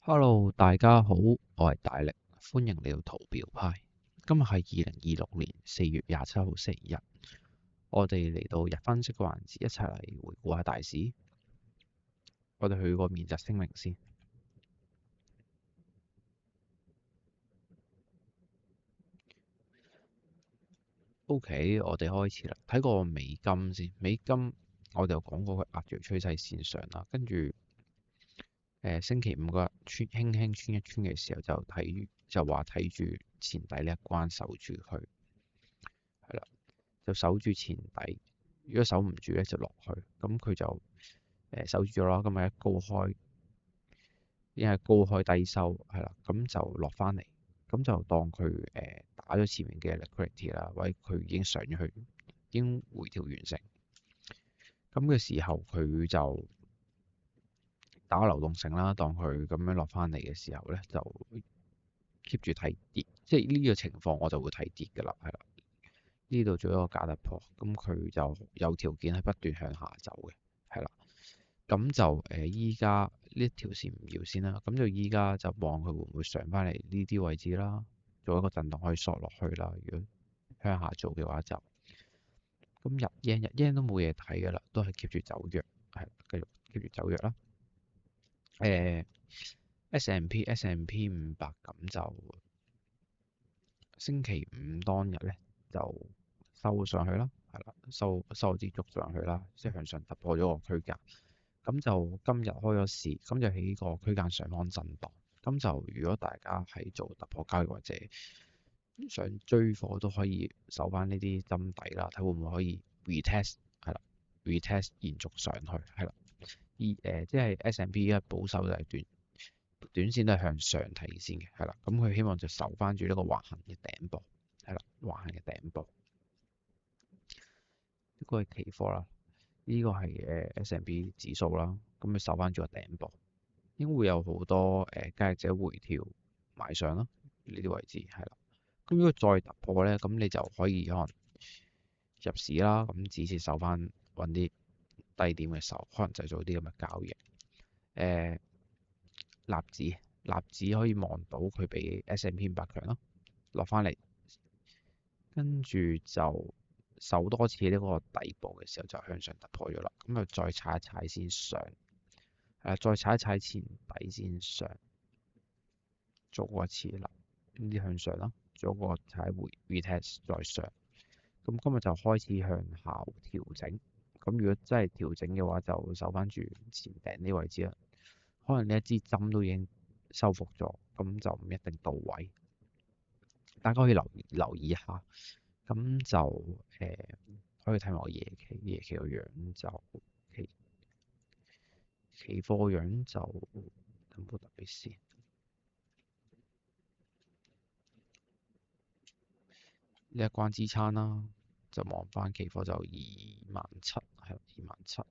Hello，大家好，我係大力，歡迎嚟到圖表派。今日係2026年4月27號星期日，我哋嚟到日分析嘅環節，一齊嚟回顧下大市。我哋去個免責聲明先。OK，我哋開始啦。睇個美金先，美金我哋有講過佢壓住趨勢線上啦，跟住星期五嗰日輕輕穿一穿嘅時候就話睇住前底呢一關守住佢，係啦，就守住前底。如果守唔住咧，就落去。咁佢就守住咗啦。今日一高開，已經係高開低收，係啦。咁就落翻嚟，咁就當佢打咗前面嘅 liquidity 啦，或者佢已經上咗去，已經回調完成。咁嘅時候，佢就打流動性啦，當佢咁樣落翻嚟嘅時候咧，就 keep 住睇跌，即係呢個情況我就會睇跌㗎啦，係啦。呢度做一個假突破，咁佢就有條件係不斷向下走嘅，係啦。咁就依家呢條線唔要先啦，咁就依家就望佢會唔會上翻嚟呢啲位置啦，做一個震盪可以索落去啦。如果向下做嘅話就，咁日 yen 都冇嘢睇㗎啦，都係 keep 住走弱，係繼續 keep 住走弱啦。S&P 500咁就星期五當日咧就收上去啦，係啦，收支足上去啦，即係向上突破咗個區間。咁就今日開咗市，咁就喺個區間上方震盪。咁就如果大家係做突破交易或者想追貨都可以守翻呢啲針底啦，睇會唔會可以 retest 係啦，retest 延續上去係啦。即係 S&P 依家保守就係短線都係向上睇線嘅，係啦。咁佢希望就守翻住呢個橫行嘅頂部，係啦，橫行嘅頂部。呢個係期貨啦，呢個係S&P 指數啦。咁佢守翻住個頂部，應該會有好多交易者回調買上啦，呢啲位置係啦。咁如果再突破咧，咁你就可以可能入市啦。咁止蝕守翻揾啲低點嘅時候，可能就做啲咁嘅交易。納指可以望到佢比 S&P 500強啦，落翻嚟，跟住就守多次呢個底部嘅時候就向上突破咗啦。咁就再踩一踩先上，再踩一踩前底先上，做過一次啦，呢啲向上啦，做個踩回 retest 再上。咁今日就開始向下調整。咁如果真係調整嘅話，就守翻住前頂呢位置啦。可能呢一支針都已經收復咗，咁就唔一定到位。大家可以留意下。咁就可以睇埋個夜期個樣就期貨個樣就有冇特別先？呢一關支撐啦，就望翻期貨就27,000，係27,000。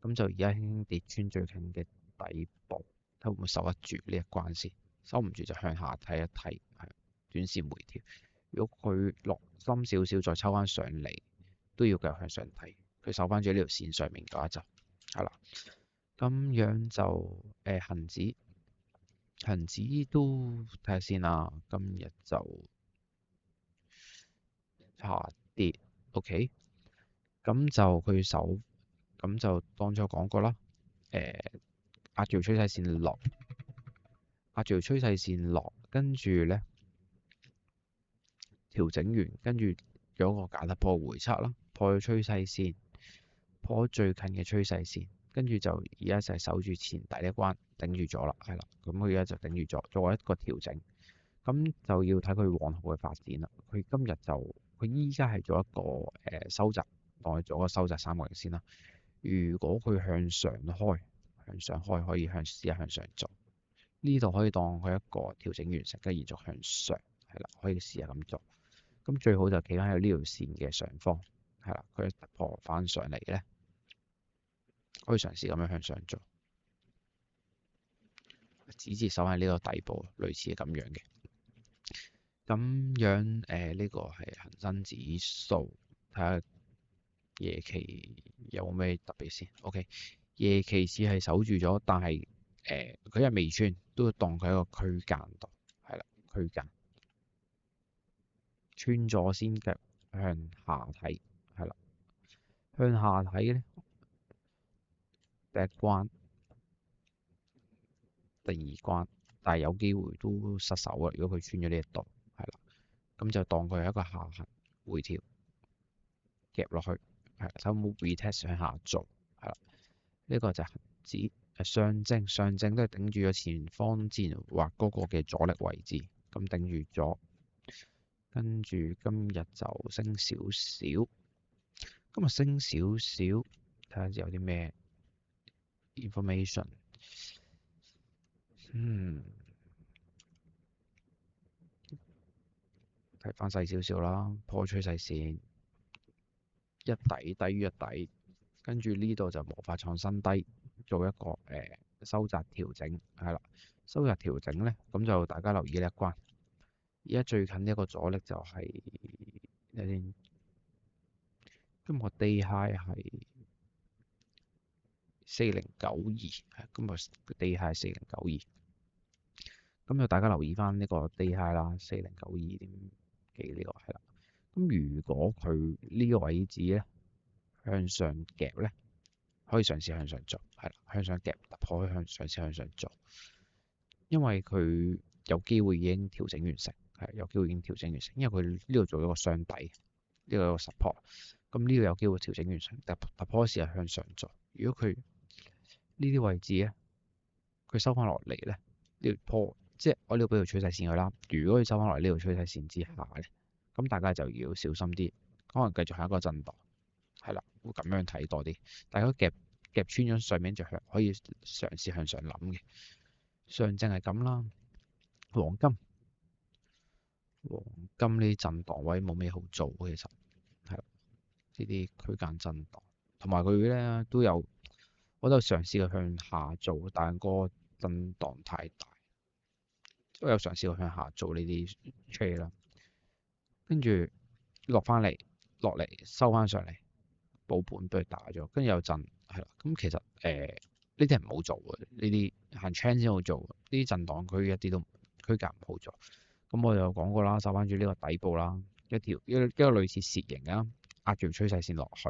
咁就而家輕輕跌穿最近嘅底部，睇會唔會守得住呢一關先？守唔住就向下睇一睇，係短線回調。如果佢落深少少再抽翻上嚟，都要繼續向上睇。佢守翻住呢條線上面嘅話就係啦。咁樣就恒指都睇下先啦。今日就下跌，OK。咁就佢守，咁就當初講過啦。壓住趨勢線落，壓住趨勢線落，跟住咧調整完，跟住有個假突破回測啦，破咗趨勢線，破咗最近嘅趨勢線，跟住就而家就係守住前第一關頂住咗啦，係啦。咁佢而家就頂住咗，做一個調整。咁就要睇佢往後嘅發展啦。佢今日就佢依家係做一個收窄，當佢做一個收窄三角形先啦。如果佢向上開可以試下向上做，呢度可以當佢一個調整完成，跟住延續向上，係啦，可以試下咁做。咁最好就企翻喺呢條線嘅上方，係啦，佢突破翻上嚟咧，可以嘗試咁樣向上做，指接守喺呢個底部，類似係咁樣嘅。咁樣呢個係恒生指數，睇下夜期有冇咩特別先。OK，夜期市係守住咗，但係佢係未穿，都要當佢喺個區間度，係啦，區間穿咗先嘅向下睇，係啦，向下睇咧，第一關、第二關，但係有機會都失手啊！如果佢穿咗呢一度，係啦，咁就當佢係一個下行回調夾落去，係啦，睇有冇 retest 向下做，係啦，呢個就係恒指上證，上證都係頂住咗前方之前畫嗰個嘅阻力位置，咁頂住咗，跟住今日就升少少，今日升少少，睇下有啲咩 information，睇翻細少少啦，破趨勢線一底低於一底，跟住呢度就無法創新低，做一個收窄調整，係啦，收窄調整咧，咁就大家留意呢一關。而家最近呢一個阻力就係今個 day high 係4092，今個 day high 4092，咁就大家留意翻呢個 day high 啦，4092點幾呢個係啦。咁如果佢呢個位置咧向上夾咧，可以嘗試向上做，係啦，向上夾突破可以嘗試向上做，因為佢有機會已經調整完成，係有機會已經調整完成，因為佢呢度做咗個雙底，呢個有個 support，咁呢個有機會調整完成，突破時係向上做。如果佢呢啲位置咧，佢收翻落嚟咧，呢條波即係我呢度俾條趨勢線佢啦。如果佢收翻落嚟呢條趨勢線之下咧，咁大家就要小心啲，可能繼續係一個震盪，係啦，會咁樣睇多啲。大家夾穿咗上面就可以嘗試向上諗嘅。上證係咁啦，黃金呢啲震盪位冇咩好做，其實係啦，呢啲區間震盪，同埋佢咧都有，我都有嘗試過向下做，但個震盪太大，都有嘗試過向下做呢啲 trade 啦，跟住落收翻上嚟，保本俾佢打咗，跟住又震，係啦，咁其實呢啲係唔好做嘅，呢啲行 trend 先好做，呢啲震盪區一啲都區間唔好做。咁我就講過啦，守翻住呢個底部啦，一個類似楔形啊，壓住趨勢線落去。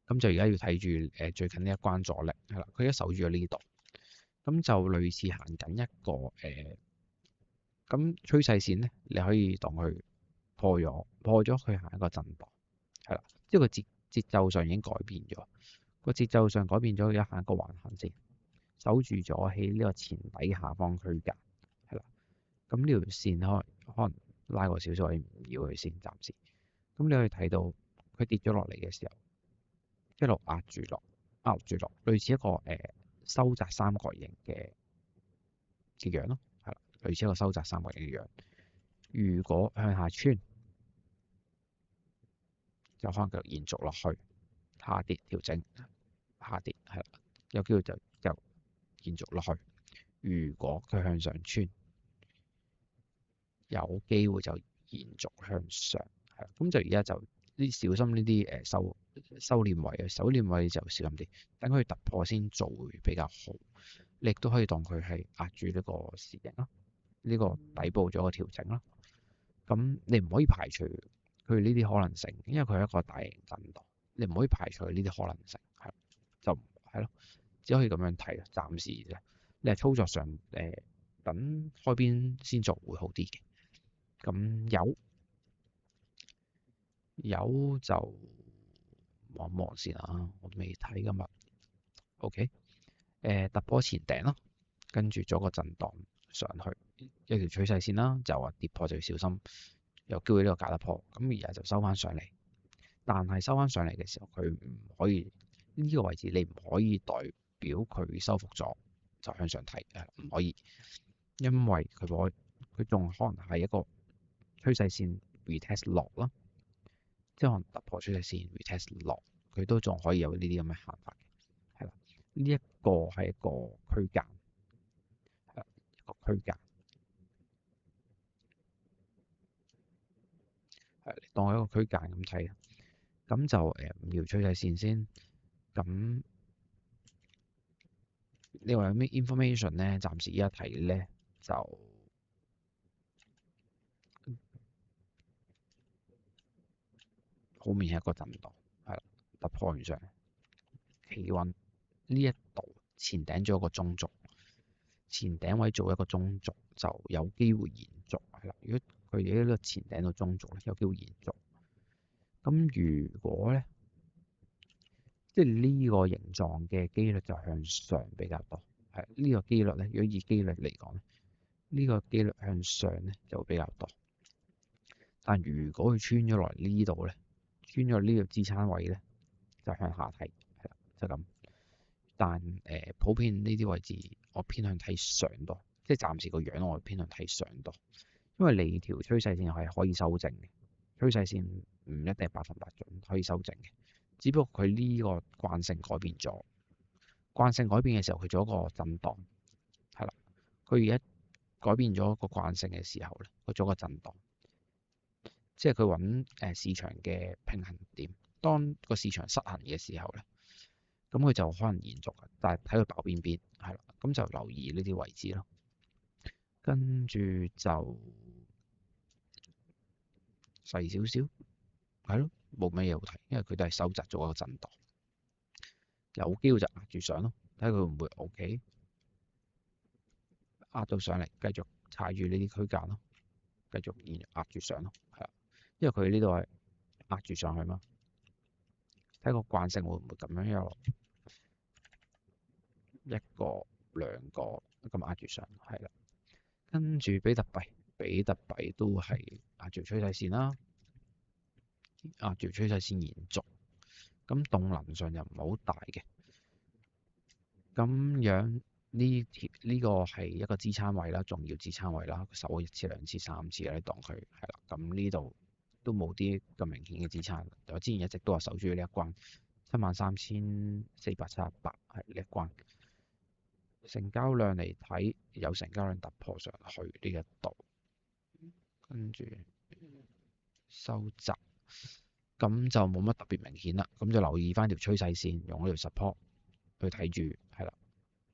咁就而家要睇住最近呢一關阻力係啦，佢而家守住咗呢度，咁就類似行緊一個咁趨勢線咧，你可以當佢破咗佢行一個震盪係啦，即係個節奏上已經改變咗，個節奏上改變咗，而家行一個橫行線，守住咗喺呢個前底下方區間係啦，咁呢條線可能拉過少少，我唔要佢先暫時。咁你可以睇到佢跌咗落嚟嘅時候，一路壓住落，類似一個收窄三角形嘅樣咯，係啦，類似一個收窄三角形嘅樣。如果向下穿，就可能繼續延續落去，下跌調整，下跌係啦，有機會就延續落去。如果佢向上穿，有機會就延續向上，係啦，咁就而家就小心呢啲收斂位啊，收斂位就小心啲，等佢突破先做會比較好。你亦都可以當佢係壓住呢個楔形咯，呢個底部做一個調整咯。咁你唔可以排除佢呢啲可能性，因為佢係一個大型震盪，你唔可以排除呢啲可能性，就係咯，只可以咁樣睇，暫時啫。你係操作上等開邊先做會好啲嘅。咁有就望一望先啊，我未睇今日。OK，突破前頂咯，跟住做個震盪上去，一條趨勢線啦，就話跌破就要小心，有機會呢個假突破。咁而家就收翻上嚟，但係收翻上嚟嘅時候，佢唔可以呢個位置，你唔可以代表佢收復咗就向上睇，唔可以，因為佢仲可能係一個趨勢線 retest 落咯，即係可能突破趨勢線 retest 落，佢都仲可以有呢啲咁嘅行法嘅，係啦，呢一個係一個區間，係啦，一個區間，係當一個區間咁睇，咁就5條趨勢線先，咁你話有咩 information 咧？暫時依家睇咧就好明顯一個震盪，係啦，突破完上企穩呢一度前頂做一個中軸，前頂位做一個中軸就有機會延續，係啦。如果佢哋呢個前頂到中軸咧，有機會延續。咁如果咧，即係呢個形狀嘅機率就向上比較多，係呢個機率咧。如果以機率嚟講咧，呢個機率向上咧就會比較多。但如果佢穿咗落嚟呢度咧，穿咗呢個支撐位咧，就向下睇，係啦，就咁。但普遍呢啲位置我偏向睇上多，即係暫時個樣我偏向睇上多，因為你條趨勢線係可以修正嘅，趨勢線唔一定係100%準，可以修正嘅。只不過佢呢個慣性改變咗，慣性改變嘅時候佢做一個震盪，係啦。佢而家改變咗個慣性嘅時候咧，佢做一個震盪，即係佢揾市場嘅平衡點。當個市場失衡嘅時候咧，咁佢就可能延續，但係睇佢爆邊邊，係啦。咁就留意呢啲位置咯。跟住就細少少，係咯，冇咩嘢好睇，因為佢都係收窄咗一個震盪，有機會就壓住上咯，睇佢會唔會 OK，壓到上嚟，繼續踩住呢啲區間咯，繼續壓住上咯，係啦，因為佢呢度係壓住上去嘛，睇個慣性會唔會咁樣有一個兩個咁壓住上，係啦。跟住比特幣，比特幣都係壓住趨勢線啦，壓住趨勢線延續，咁動能上又唔係好大嘅，咁樣呢個係一個支撐位啦，重要支撐位啦，守一次、兩次、三次咧，當佢係啦。咁呢度都冇啲咁明顯嘅支撐，我之前一直都話守住呢一關73,478係呢一關。成交量嚟睇，有成交量突破上去呢一度，跟住收窄，咁就冇乜特別明顯啦。咁就留意翻條趨勢線，用嗰條 support 去睇住，係啦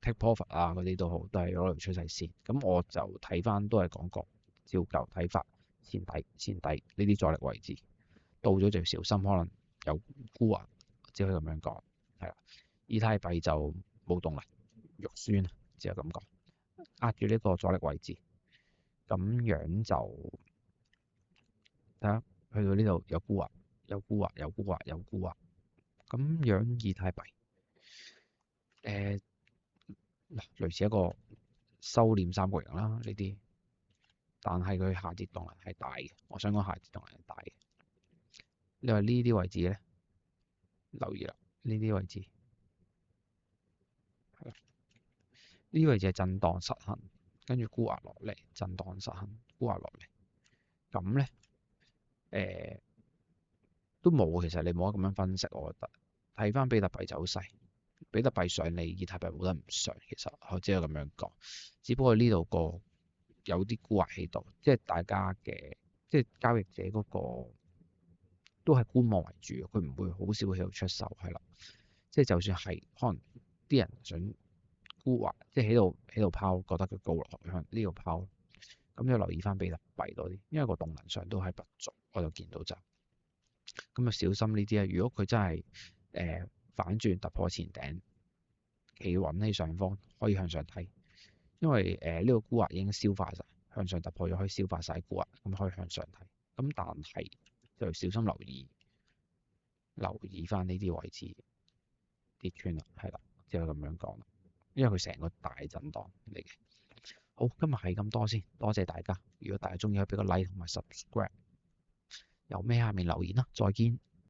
，take profit 啊嗰啲都好，都係攞條趨勢線。咁我就睇翻都係講過，照舊睇法，前底呢啲阻力位置，到咗就要小心，可能有沽壓，只可以咁樣講，係啦。以太幣就冇動力。肉酸啊，只有咁講，壓住呢個阻力位置，咁樣就睇下去到呢度有沽壓，有沽壓，有沽壓，有沽壓，咁樣以太幣類似一個收斂三角形啦呢啲，但係佢下跌動能係大嘅，我想講下跌動能係大嘅。你話呢啲位置咧，留意啦，呢啲位置。呢個位置係震盪失衡，跟住沽壓落嚟，震盪失衡，沽壓落嚟，咁咧都冇。其實你冇得咁樣分析，我覺得睇翻比特幣走勢，比特幣上嚟，以太幣冇得唔上。其實我只係咁樣講，只不過呢度個有啲沽壓喺度，即係大家嘅即係交易者嗰個都係觀望為主，佢唔會好少喺度出手，係啦。即係就算係可能啲人想沽壓，即係喺度拋，覺得佢高落去向呢度拋，咁要留意翻比特幣多啲，因為個動能上都係不足，我就見到就咁啊，小心呢啲啊。如果佢真係反轉突破前頂，企穩喺上方，可以向上睇，因為呢個沽壓已經消化晒，向上突破咗可以消化晒沽壓，咁可以向上睇。咁但係就要小心留意翻呢啲位置跌穿啦，係啦，只係咁樣講啦。因為佢成個大震盪嚟嘅。好，今日係咁多先，多謝大家。如果大家鍾意，可以俾個 like 同埋 subscribe。有咩下面留言啦，再見。